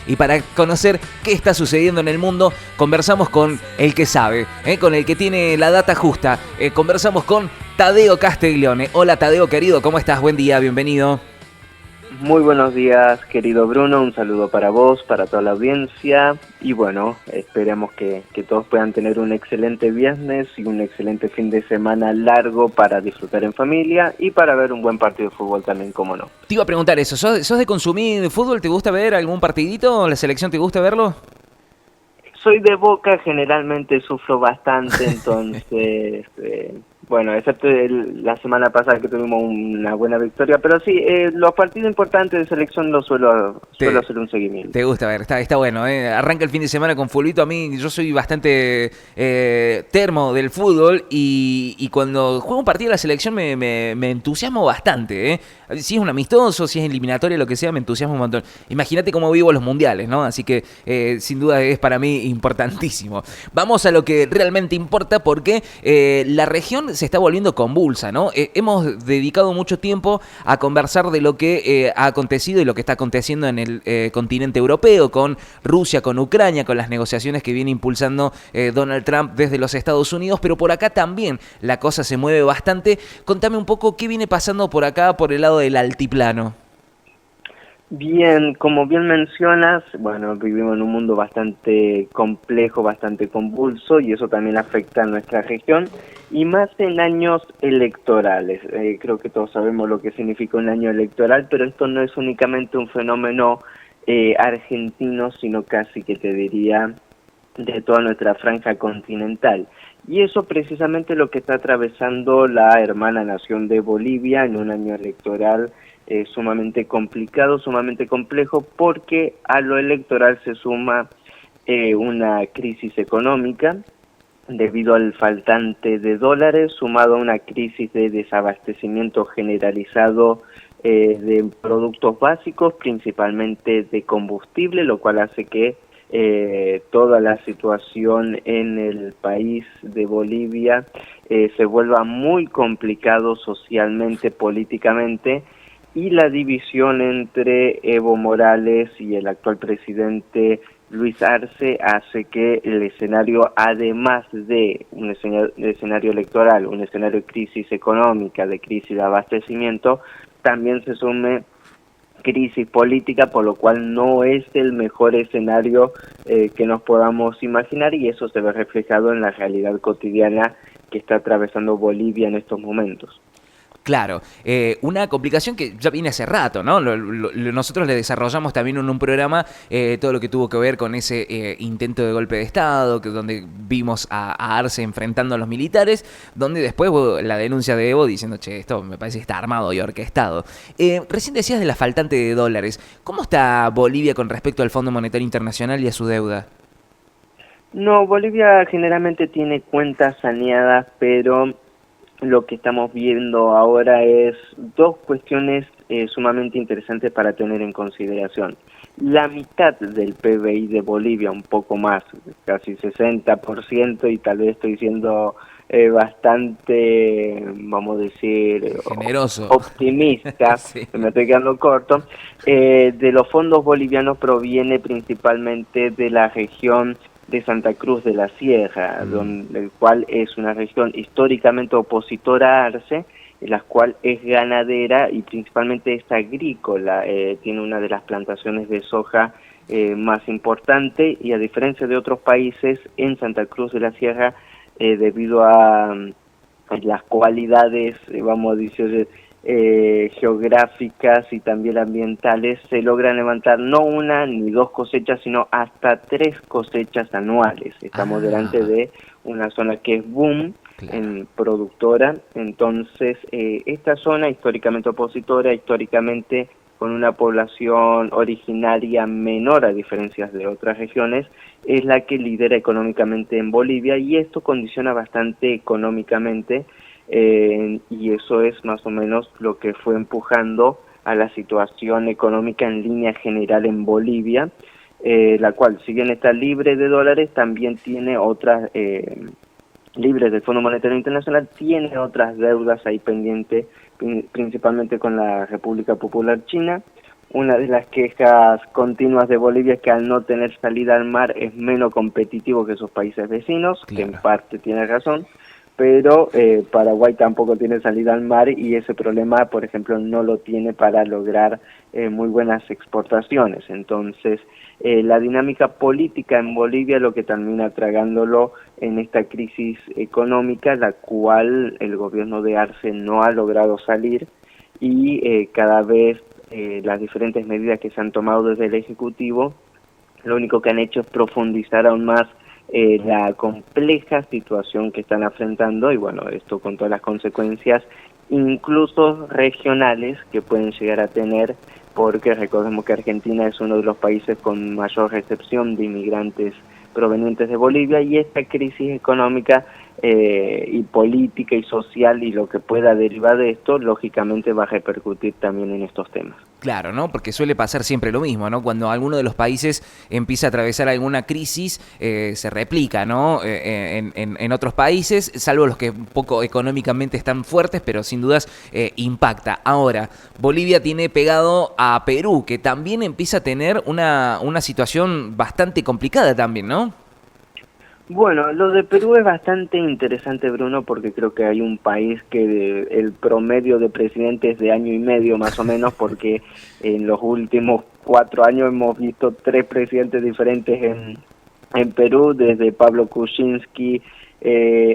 Y para conocer qué está sucediendo en el mundo, conversamos con el que sabe, con el que tiene la data justa. Conversamos con Tadeo Castiglione. Hola Tadeo querido, ¿cómo estás? Buen día, bienvenido. Muy buenos días, querido Bruno, un saludo para vos, para toda la audiencia y bueno, esperemos que todos puedan tener un excelente viernes y un excelente fin de semana largo para disfrutar en familia y para ver un buen partido de fútbol también, como no. Te iba a preguntar eso, ¿sos de consumir fútbol? ¿Te gusta ver algún partidito? ¿La selección te gusta verlo? Soy de Boca, generalmente sufro bastante, entonces, bueno, excepto la semana pasada que tuvimos una buena victoria, pero sí, los partidos importantes de selección los suelo hacer un seguimiento. Te gusta ver, está bueno, ¿eh? Arranca el fin de semana con fulbito. A mí, yo soy bastante termo del fútbol y cuando juego un partido de la selección me entusiasmo bastante, ¿eh? Si es un amistoso, si es eliminatorio, lo que sea, me entusiasmo un montón. Imagínate cómo vivo los mundiales, ¿no? Así que sin duda es para mí importantísimo. Vamos a lo que realmente importa porque la región se está volviendo convulsa, ¿no? Hemos dedicado mucho tiempo a conversar de lo que ha acontecido y lo que está aconteciendo en el continente europeo, con Rusia, con Ucrania, con las negociaciones que viene impulsando Donald Trump desde los Estados Unidos, pero por acá también la cosa se mueve bastante. Contame un poco qué viene pasando por acá, por el lado del altiplano. Bien, como bien mencionas, bueno, vivimos en un mundo bastante complejo, bastante convulso y eso también afecta a nuestra región y más en años electorales. Creo que todos sabemos lo que significa un año electoral, pero esto no es únicamente un fenómeno argentino, sino casi que te diría de toda nuestra franja continental. Y eso precisamente lo que está atravesando la hermana nación de Bolivia en un año electoral sumamente complicado, sumamente complejo, porque a lo electoral se suma una crisis económica debido al faltante de dólares, sumado a una crisis de desabastecimiento generalizado de productos básicos, principalmente de combustible, lo cual hace que toda la situación en el país de Bolivia se vuelva muy complicado socialmente, políticamente, y la división entre Evo Morales y el actual presidente Luis Arce hace que el escenario, además de un escenario electoral, un escenario de crisis económica, de crisis de abastecimiento, también se sume crisis política, por lo cual no es el mejor escenario que nos podamos imaginar y eso se ve reflejado en la realidad cotidiana que está atravesando Bolivia en estos momentos. Claro, una complicación que ya viene hace rato, ¿no? Nosotros le desarrollamos también en un programa todo lo que tuvo que ver con ese intento de golpe de Estado, donde vimos a Arce enfrentando a los militares, donde después la denuncia de Evo diciendo, che, esto me parece que está armado y orquestado. Recién decías de la faltante de dólares. ¿Cómo está Bolivia con respecto al Fondo Monetario Internacional y a su deuda? No, Bolivia generalmente tiene cuentas saneadas, pero lo que estamos viendo ahora es dos cuestiones sumamente interesantes para tener en consideración. La mitad del PBI de Bolivia, un poco más, casi 60%, y tal vez estoy siendo bastante, vamos a decir, Generoso. optimista, Sí. me estoy quedando corto, de los fondos bolivianos proviene principalmente de la región de Santa Cruz de la Sierra, donde, el cual es una región históricamente opositora a Arce, la cual es ganadera y principalmente es agrícola, tiene una de las plantaciones de soja más importante y a diferencia de otros países, en Santa Cruz de la Sierra, debido a las cualidades, vamos a decir, geográficas y también ambientales, se logran levantar no una ni dos cosechas, sino hasta 3 cosechas anuales. Estamos delante de una zona que es boom, claro, en productora, entonces esta zona históricamente opositora, históricamente con una población originaria menor a diferencias de otras regiones, es la que lidera económicamente en Bolivia y esto condiciona bastante económicamente y eso es más o menos lo que fue empujando a la situación económica en línea general en Bolivia, la cual, si bien está libre de dólares, también tiene otras, libres del Fondo Monetario Internacional, tiene otras deudas ahí pendientes, principalmente con la República Popular China, una de las quejas continuas de Bolivia es que al no tener salida al mar es menos competitivo que sus países vecinos, Claro. que en parte tiene razón, pero Paraguay tampoco tiene salida al mar y ese problema, por ejemplo, no lo tiene para lograr muy buenas exportaciones. Entonces, la dinámica política en Bolivia es lo que termina tragándolo en esta crisis económica, la cual el gobierno de Arce no ha logrado salir y cada vez las diferentes medidas que se han tomado desde el Ejecutivo, lo único que han hecho es profundizar aún más la compleja situación que están afrontando y bueno, esto con todas las consecuencias, incluso regionales, que pueden llegar a tener, porque recordemos que Argentina es uno de los países con mayor recepción de inmigrantes provenientes de Bolivia y esta crisis económica y política y social y lo que pueda derivar de esto, lógicamente va a repercutir también en estos temas. Claro, ¿no? Porque suele pasar siempre lo mismo, ¿no? Cuando alguno de los países empieza a atravesar alguna crisis, se replica, ¿no? En otros países, salvo los que un poco económicamente están fuertes, pero sin dudas impacta. Ahora, Bolivia tiene pegado a Perú, que también empieza a tener una situación bastante complicada también, ¿no? Bueno, lo de Perú es bastante interesante, Bruno, porque creo que hay un país que el promedio de presidentes es de año y medio más o menos, porque en los últimos 4 años hemos visto 3 presidentes diferentes en Perú, desde Pablo Kuczynski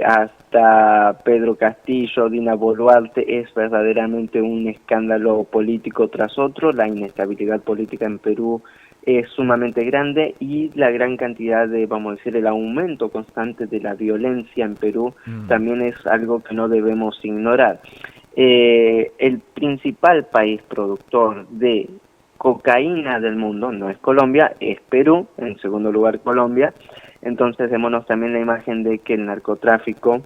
hasta Pedro Castillo, Dina Boluarte. Es verdaderamente un escándalo político tras otro. La inestabilidad política en Perú es sumamente grande y la gran cantidad de, vamos a decir, el aumento constante de la violencia en Perú también es algo que no debemos ignorar. El principal país productor de cocaína del mundo no es Colombia, es Perú, en segundo lugar Colombia. Entonces démonos también la imagen de que el narcotráfico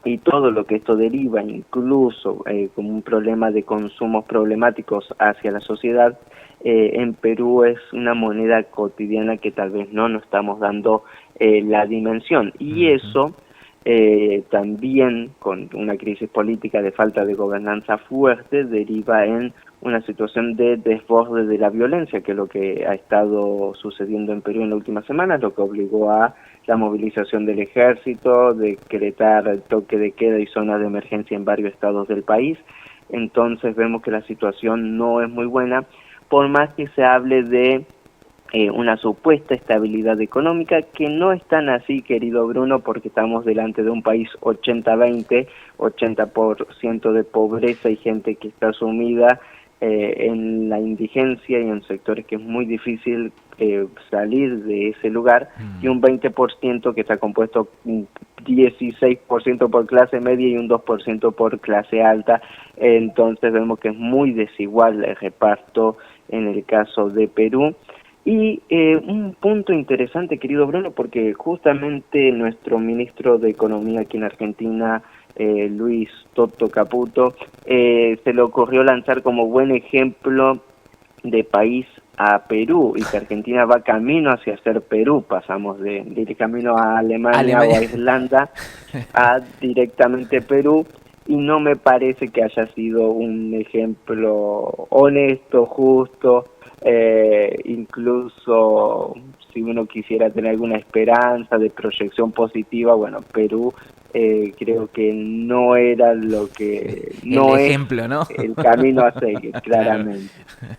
y todo lo que esto deriva, incluso como un problema de consumos problemáticos hacia la sociedad, en Perú es una moneda cotidiana que tal vez no nos estamos dando la dimensión. Y eso también con una crisis política de falta de gobernanza fuerte deriva en una situación de desborde de la violencia, que es lo que ha estado sucediendo en Perú en las últimas semanas, lo que obligó a la movilización del ejército, decretar el toque de queda y zonas de emergencia en varios estados del país. Entonces vemos que la situación no es muy buena, por más que se hable de una supuesta estabilidad económica, que no es tan así, querido Bruno, porque estamos delante de un país 80-20, 80% de pobreza y gente que está sumida en la indigencia y en sectores que es muy difícil salir de ese lugar, y un 20% que está compuesto un 16% por clase media y un 2% por clase alta. Entonces vemos que es muy desigual el reparto en el caso de Perú. Y un punto interesante, querido Bruno, porque justamente nuestro ministro de Economía aquí en Argentina, Luis Toto Caputo, se le ocurrió lanzar como buen ejemplo de país a Perú, y que Argentina va camino hacia ser Perú. Pasamos de camino a Alemania o a Irlanda a directamente Perú, y no me parece que haya sido un ejemplo honesto, justo. Incluso si uno quisiera tener alguna esperanza de proyección positiva, bueno, Perú creo que no era lo que no el es ejemplo, ¿no? el camino a seguir, claramente. Claro.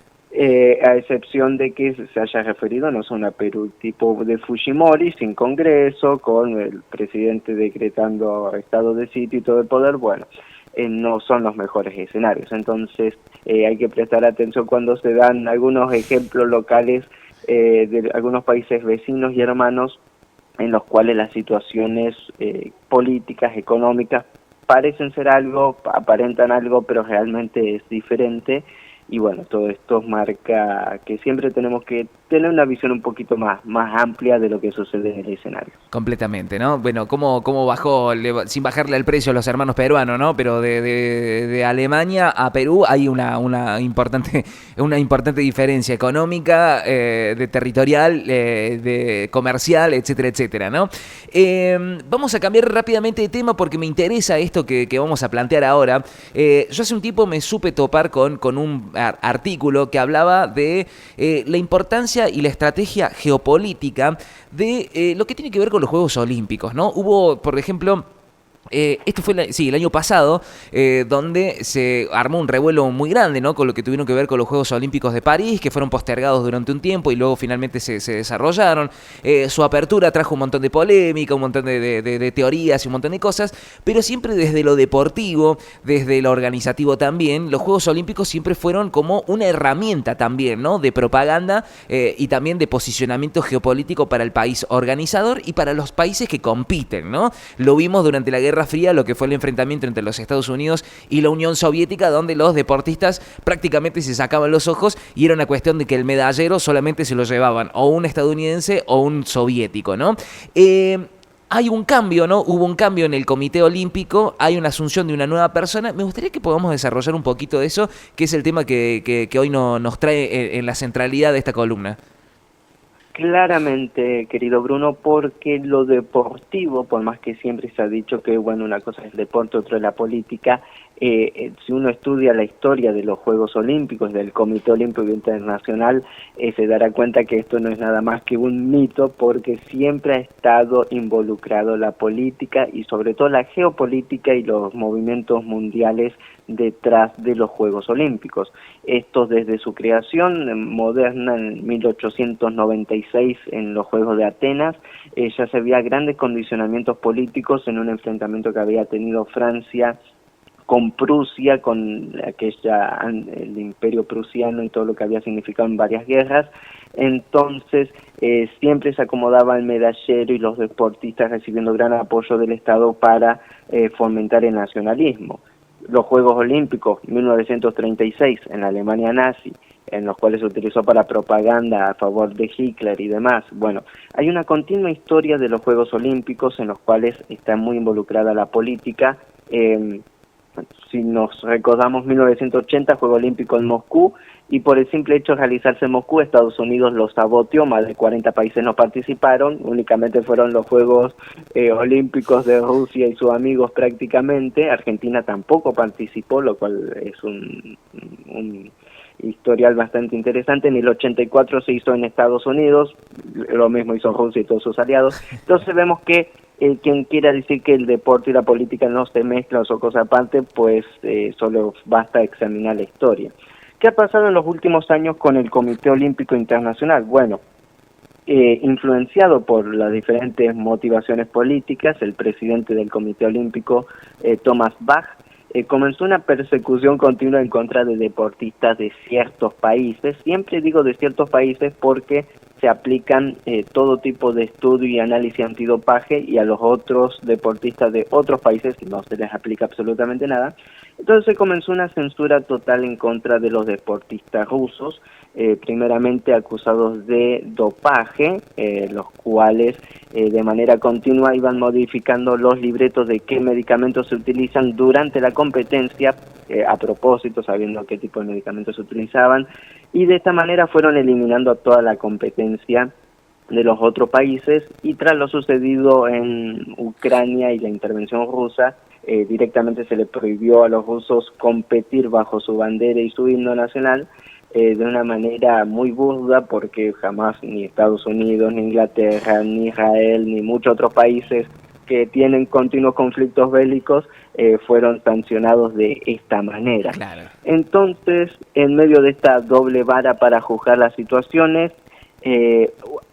A excepción de que se haya referido no son a Perú tipo de Fujimori, sin Congreso, con el presidente decretando estado de sitio y todo el poder. Bueno, no son los mejores escenarios. Entonces hay que prestar atención cuando se dan algunos ejemplos locales de algunos países vecinos y hermanos, en los cuales las situaciones políticas, económicas, parecen ser algo, aparentan algo, pero realmente es diferente. Y bueno, todo esto marca que siempre tenemos que tener una visión un poquito más amplia de lo que sucede en el escenario. Completamente, ¿no? Bueno, cómo bajó, sin bajarle el precio a los hermanos peruanos, ¿no? Pero de Alemania a Perú hay una importante diferencia económica, de territorial, de comercial, etcétera, etcétera, ¿no? Vamos a cambiar rápidamente de tema porque me interesa esto que vamos a plantear ahora. Yo hace un tiempo me supe topar con un artículo que hablaba de la importancia y la estrategia geopolítica de lo que tiene que ver con los Juegos Olímpicos, ¿no? Hubo, por ejemplo, esto fue el año pasado, donde se armó un revuelo muy grande, ¿no? Con lo que tuvieron que ver con los Juegos Olímpicos de París, que fueron postergados durante un tiempo y luego finalmente se desarrollaron. Su apertura trajo un montón de polémica, un montón de teorías y un montón de cosas, pero siempre desde lo deportivo, desde lo organizativo también, los Juegos Olímpicos siempre fueron como una herramienta también, ¿no? De propaganda y también de posicionamiento geopolítico para el país organizador y para los países que compiten, ¿no? Lo vimos durante la Guerra Fría, lo que fue el enfrentamiento entre los Estados Unidos y la Unión Soviética, donde los deportistas prácticamente se sacaban los ojos y era una cuestión de que el medallero solamente se lo llevaban o un estadounidense o un soviético, ¿no? Hay un cambio, ¿no? Hubo un cambio en el Comité Olímpico, hay una asunción de una nueva persona. Me gustaría que podamos desarrollar un poquito de eso, que es el tema que hoy nos trae en la centralidad de esta columna. Claramente, querido Bruno, porque lo deportivo, por más que siempre se ha dicho que bueno, una cosa es el deporte, otra es la política, si uno estudia la historia de los Juegos Olímpicos, del Comité Olímpico Internacional, se dará cuenta que esto no es nada más que un mito, porque siempre ha estado involucrado la política y sobre todo la geopolítica y los movimientos mundiales detrás de los Juegos Olímpicos. Esto desde su creación moderna en 1896 en los Juegos de Atenas, ya se veía grandes condicionamientos políticos en un enfrentamiento que había tenido Francia con Prusia, con el imperio prusiano y todo lo que había significado en varias guerras. Entonces siempre se acomodaba el medallero y los deportistas recibiendo gran apoyo del Estado para fomentar el nacionalismo. Los Juegos Olímpicos 1936 en la Alemania nazi, en los cuales se utilizó para propaganda a favor de Hitler y demás. Bueno, hay una continua historia de los Juegos Olímpicos en los cuales está muy involucrada la política. Si nos recordamos 1980, Juego Olímpico en Moscú, y por el simple hecho de realizarse en Moscú, Estados Unidos los saboteó, más de 40 países no participaron, únicamente fueron los Juegos Olímpicos de Rusia y sus amigos prácticamente. Argentina tampoco participó, lo cual es un historial bastante interesante. En el 84 se hizo en Estados Unidos, lo mismo hizo Rusia y todos sus aliados. Entonces vemos que quien quiera decir que el deporte y la política no se mezclan o son cosas aparte, pues solo basta examinar la historia. ¿Qué ha pasado en los últimos años con el Comité Olímpico Internacional? Bueno, influenciado por las diferentes motivaciones políticas, el presidente del Comité Olímpico, Thomas Bach, comenzó una persecución continua en contra de deportistas de ciertos países. Siempre digo de ciertos países porque se aplican todo tipo de estudio y análisis antidopaje, y a los otros deportistas de otros países no se les aplica absolutamente nada. Entonces se comenzó una censura total en contra de los deportistas rusos, primeramente acusados de dopaje, los cuales de manera continua iban modificando los libretos de qué medicamentos se utilizan durante la competencia, a propósito, sabiendo qué tipo de medicamentos se utilizaban, y de esta manera fueron eliminando a toda la competencia de los otros países. Y tras lo sucedido en Ucrania y la intervención rusa, directamente se le prohibió a los rusos competir bajo su bandera y su himno nacional, de una manera muy burda, porque jamás ni Estados Unidos, ni Inglaterra, ni Israel, ni muchos otros países que tienen continuos conflictos bélicos fueron sancionados de esta manera. Claro. Entonces, en medio de esta doble vara para juzgar las situaciones,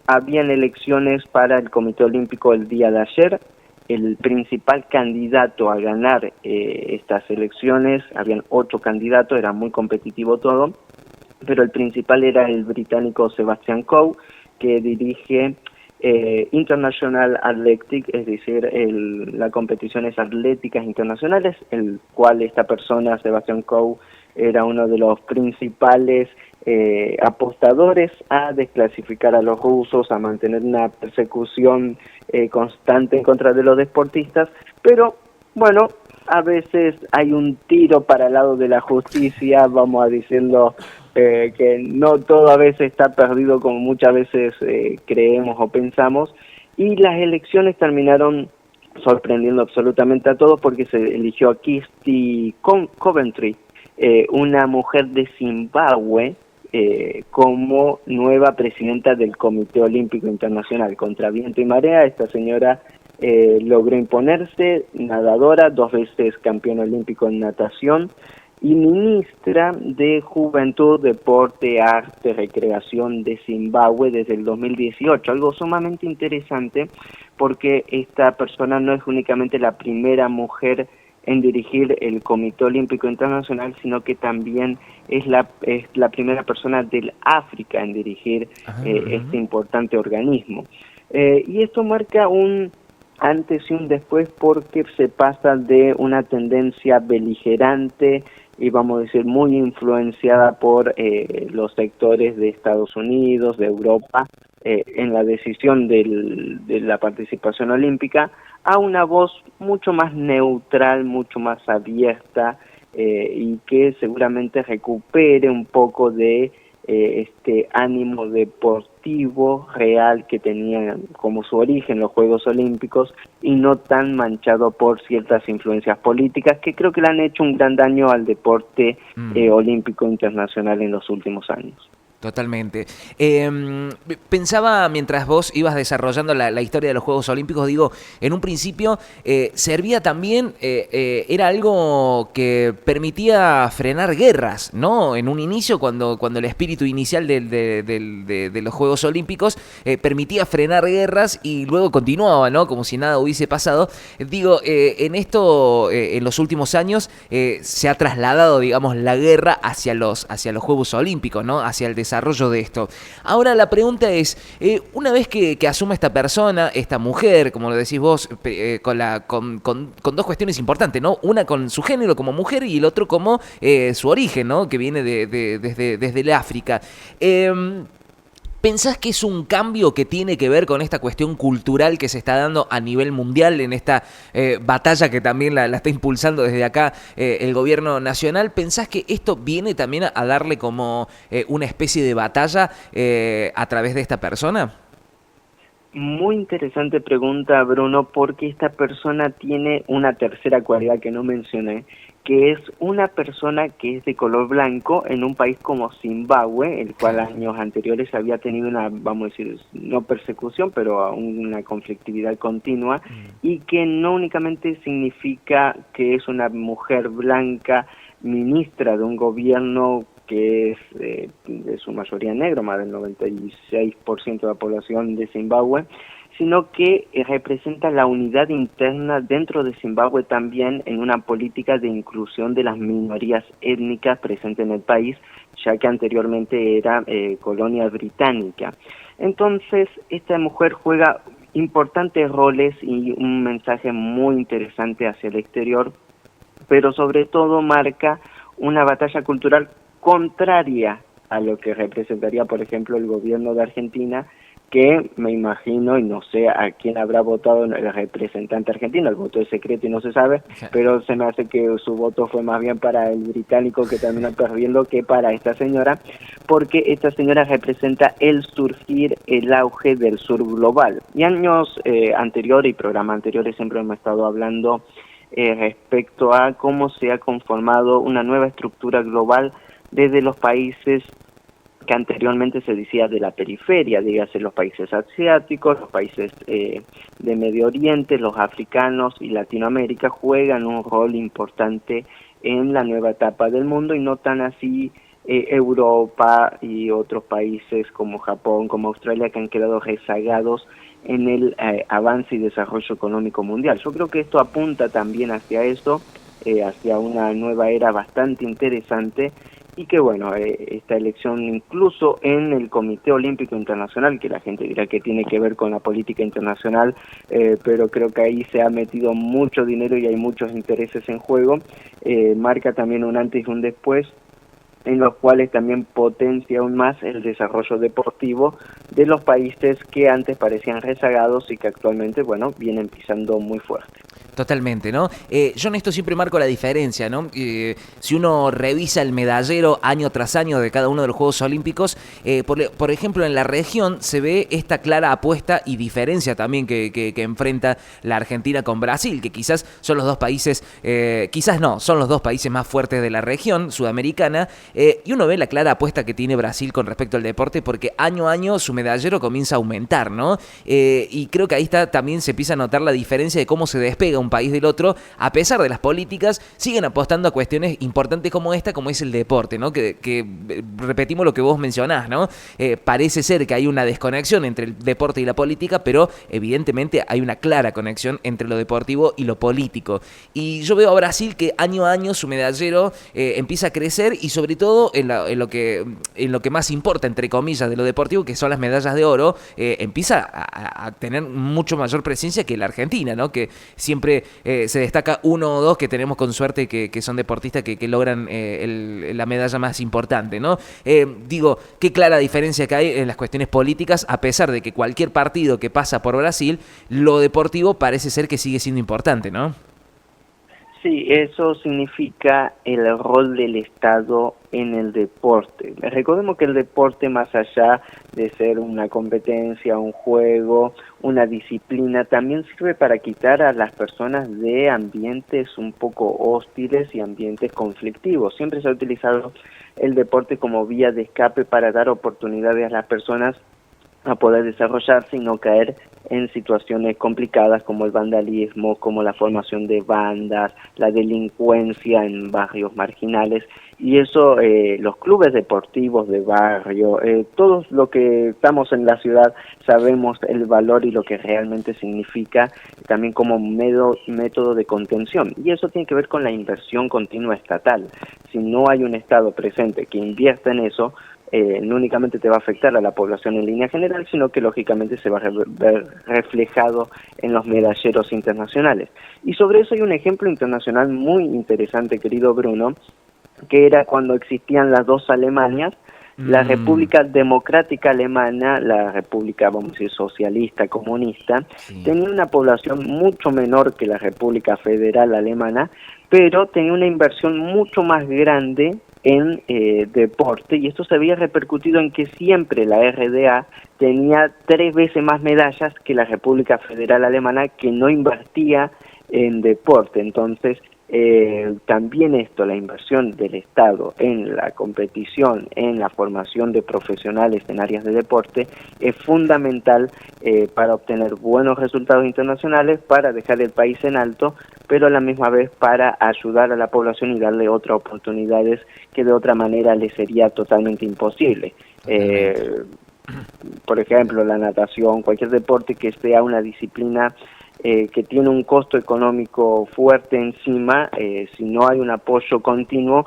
habían elecciones para el Comité Olímpico el día de ayer. El principal candidato a ganar estas elecciones, habían 8 candidatos, era muy competitivo todo, pero el principal era el británico Sebastian Coe, que dirige International Athletic, es decir, las competiciones atléticas internacionales, el cual esta persona, Sebastian Coe, era uno de los principales apostadores a desclasificar a los rusos, a mantener una persecución constante en contra de los deportistas, pero bueno, a veces hay un tiro para el lado de la justicia, vamos a decirlo, que no todo a veces está perdido como muchas veces creemos o pensamos, y las elecciones terminaron sorprendiendo absolutamente a todos porque se eligió a Kirsty Coventry, una mujer de Zimbabue, como nueva presidenta del Comité Olímpico Internacional. Contra viento y marea, esta señora logró imponerse, nadadora, 2 veces campeona olímpico en natación y ministra de Juventud, Deporte, Arte, Recreación de Zimbabue desde el 2018, algo sumamente interesante porque esta persona no es únicamente la primera mujer en dirigir el Comité Olímpico Internacional, sino que también es la primera persona del África en dirigir este importante organismo. Y esto marca un antes y un después porque se pasa de una tendencia beligerante y vamos a decir muy influenciada por los sectores de Estados Unidos, de Europa, en la decisión de la participación olímpica, a una voz mucho más neutral, mucho más abierta y que seguramente recupere un poco de este ánimo deportivo real que tenían como su origen los Juegos Olímpicos y no tan manchado por ciertas influencias políticas que creo que le han hecho un gran daño al deporte olímpico internacional en los últimos años. Totalmente. Pensaba mientras vos ibas desarrollando la historia de los Juegos Olímpicos, digo, en un principio servía también, era algo que permitía frenar guerras, ¿no? En un inicio, cuando el espíritu inicial de los Juegos Olímpicos permitía frenar guerras y luego continuaba, ¿no? Como si nada hubiese pasado. Digo, en esto, en los últimos años, se ha trasladado, digamos, la guerra hacia los Juegos Olímpicos, ¿no? Hacia el desarrollo de esto. Ahora la pregunta es, una vez que asume esta persona, esta mujer, como lo decís vos, con 2 cuestiones importantes, ¿no? Una con su género como mujer y el otro como su origen, ¿no? Que viene desde el África. ¿Pensás que es un cambio que tiene que ver con esta cuestión cultural que se está dando a nivel mundial en esta batalla que también la está impulsando desde acá el gobierno nacional? ¿Pensás que esto viene también a darle como una especie de batalla a través de esta persona? Muy interesante pregunta, Bruno, porque esta persona tiene una tercera cualidad que no mencioné, que es una persona que es de color blanco en un país como Zimbabue, el cual años anteriores había tenido una, vamos a decir, no persecución, pero una conflictividad continua, y que no únicamente significa que es una mujer blanca ministra de un gobierno que es de su mayoría negro, más del 96% de la población de Zimbabue, sino que representa la unidad interna dentro de Zimbabue también en una política de inclusión de las minorías étnicas presentes en el país, ya que anteriormente era colonia británica. Entonces, esta mujer juega importantes roles y un mensaje muy interesante hacia el exterior, pero sobre todo marca una batalla cultural contraria a lo que representaría, por ejemplo, el gobierno de Argentina, que me imagino, y no sé a quién habrá votado el representante argentino, el voto es secreto y no se sabe, pero se me hace que su voto fue más bien para el británico que terminó perdiendo que para esta señora, porque esta señora representa el surgir, el auge del sur global. Y años anteriores y programas anteriores siempre hemos estado hablando respecto a cómo se ha conformado una nueva estructura global desde los países que anteriormente se decía de la periferia, dígase los países asiáticos, los países de Medio Oriente, los africanos y Latinoamérica juegan un rol importante en la nueva etapa del mundo y no tan así Europa y otros países como Japón, como Australia, que han quedado rezagados en el avance y desarrollo económico mundial. Yo creo que esto apunta también hacia eso, hacia una nueva era bastante interesante y que bueno, esta elección incluso en el Comité Olímpico Internacional, que la gente dirá que tiene que ver con la política internacional, pero creo que ahí se ha metido mucho dinero y hay muchos intereses en juego, marca también un antes y un después, en los cuales también potencia aún más el desarrollo deportivo de los países que antes parecían rezagados y que actualmente, bueno, vienen pisando muy fuerte. Totalmente, ¿no? Yo en esto siempre marco la diferencia, ¿no? Si uno revisa el medallero año tras año de cada uno de los Juegos Olímpicos, por ejemplo, en la región se ve esta clara apuesta y diferencia también que enfrenta la Argentina con Brasil, que quizás son los dos países, quizás no, son los dos países más fuertes de la región sudamericana, y uno ve la clara apuesta que tiene Brasil con respecto al deporte, porque año a año su medallero comienza a aumentar, ¿no? Y creo que ahí también se empieza a notar la diferencia de cómo se despega un país del otro, a pesar de las políticas, siguen apostando a cuestiones importantes como esta, como es el deporte, ¿no? Que repetimos lo que vos mencionás, ¿no? Parece ser que hay una desconexión entre el deporte y la política, pero evidentemente hay una clara conexión entre lo deportivo y lo político. Y yo veo a Brasil que año a año su medallero empieza a crecer, y sobre todo en lo que más importa, entre comillas, de lo deportivo, que son las medallas de oro, empieza a tener mucho mayor presencia que la Argentina, ¿no? Que siempre se destaca uno o dos que tenemos con suerte que son deportistas que logran la medalla más importante, ¿no? Digo, qué clara diferencia que hay en las cuestiones políticas, a pesar de que cualquier partido que pasa por Brasil, lo deportivo parece ser que sigue siendo importante, ¿no? Sí, eso significa el rol del Estado en el deporte. Recordemos que el deporte, más allá de ser una competencia, un juego, una disciplina, también sirve para quitar a las personas de ambientes un poco hostiles y ambientes conflictivos. Siempre se ha utilizado el deporte como vía de escape para dar oportunidades a las personas a poder desarrollarse y no caer en situaciones complicadas como el vandalismo, como la formación de bandas, la delincuencia en barrios marginales. Y eso, los clubes deportivos de barrio, todos los que estamos en la ciudad sabemos el valor y lo que realmente significa también como método de contención. Y eso tiene que ver con la inversión continua estatal. Si no hay un Estado presente que invierta en eso, no únicamente te va a afectar a la población en línea general, sino que lógicamente se va a ver reflejado en los medalleros internacionales. Y sobre eso hay un ejemplo internacional muy interesante, querido Bruno, que era cuando existían las dos Alemanias, la República Democrática Alemana, la República, vamos a decir, socialista, comunista, sí, tenía una población mucho menor que la República Federal Alemana, pero tenía una inversión mucho más grande en deporte, y esto se había repercutido en que siempre la RDA tenía 3 veces más medallas que la República Federal Alemana, que no invertía en deporte. Entonces, también esto, la inversión del Estado en la competición, en la formación de profesionales en áreas de deporte, es fundamental para obtener buenos resultados internacionales, para dejar el país en alto, pero a la misma vez para ayudar a la población y darle otras oportunidades que de otra manera le sería totalmente imposible. Por ejemplo, la natación, cualquier deporte que sea una disciplina que tiene un costo económico fuerte encima, si no hay un apoyo continuo,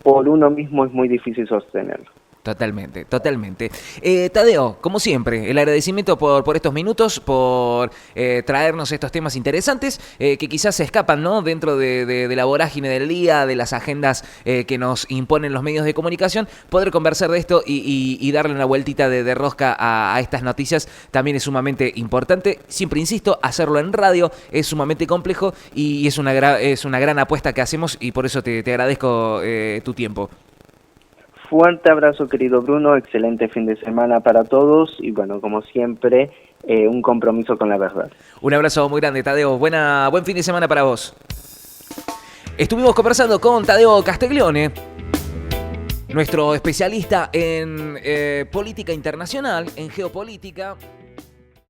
por uno mismo es muy difícil sostenerlo. Totalmente, totalmente. Tadeo, como siempre, el agradecimiento por estos minutos, por traernos estos temas interesantes que quizás se escapan, ¿no?, dentro de la vorágine del día, de las agendas que nos imponen los medios de comunicación. Poder conversar de esto y darle una vueltita de rosca a estas noticias también es sumamente importante. Siempre insisto, hacerlo en radio es sumamente complejo y es una gran apuesta que hacemos, y por eso te agradezco tu tiempo. Fuerte abrazo, querido Bruno, excelente fin de semana para todos y bueno, como siempre, un compromiso con la verdad. Un abrazo muy grande, Tadeo, buen fin de semana para vos. Estuvimos conversando con Tadeo Castiglione, nuestro especialista en política internacional, en geopolítica.